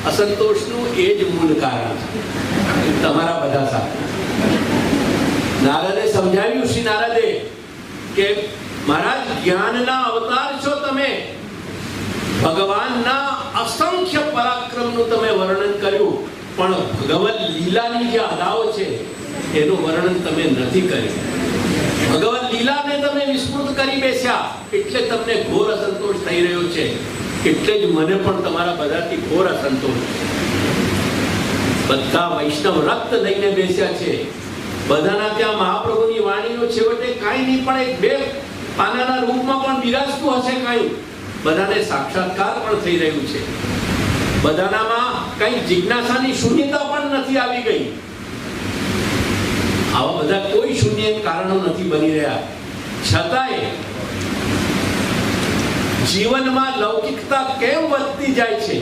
અસંતોષનું એ જ મૂળ કારણ છે તમારા બધા સાથે. નારદે સમજાવ્યું, શ્રી નારદે, કે મહારાજ જ્ઞાનના અવતાર છો તમે, ભગવાનના અસંખ્ય પરાક્રમનું તમે વર્ણન કર્યું, પણ ભગવદ લીલાની જે અદાઓ છે એનું વર્ણન તમે નથી કર્યું. ભગવદ લીલાને તમે વિસ્મૃત કરી બેસ્યા, એટલે તમને ઘોર અસંતોષ થઈ રહ્યો છે. એટલે જ મને પણ તમારા બધાથી ઘોર અસંતોષ. બધા વૈષ્ણવ રક્ત લઈને બેસ્યા છે, બધાના ત્યાં મહાપ્રભુની વાણીનો છેવટે કાંઈ નહીં પણ એક બે પાનાના રૂપમાં પણ બિરાજતું હશે કાંઈ. બધાને સાક્ષાત્કાર પણ થઈ રહ્યું છે, બધાનામાં કઈ જિજ્ઞાસાની શૂન્યતા પણ નથી આવી ગઈ. આવા બધા કોઈ શૂન્ય કારણો નથી બની રહ્યા. છતાંય જીવનમાં લૌકિકતા કેમ વધતી જાય છે?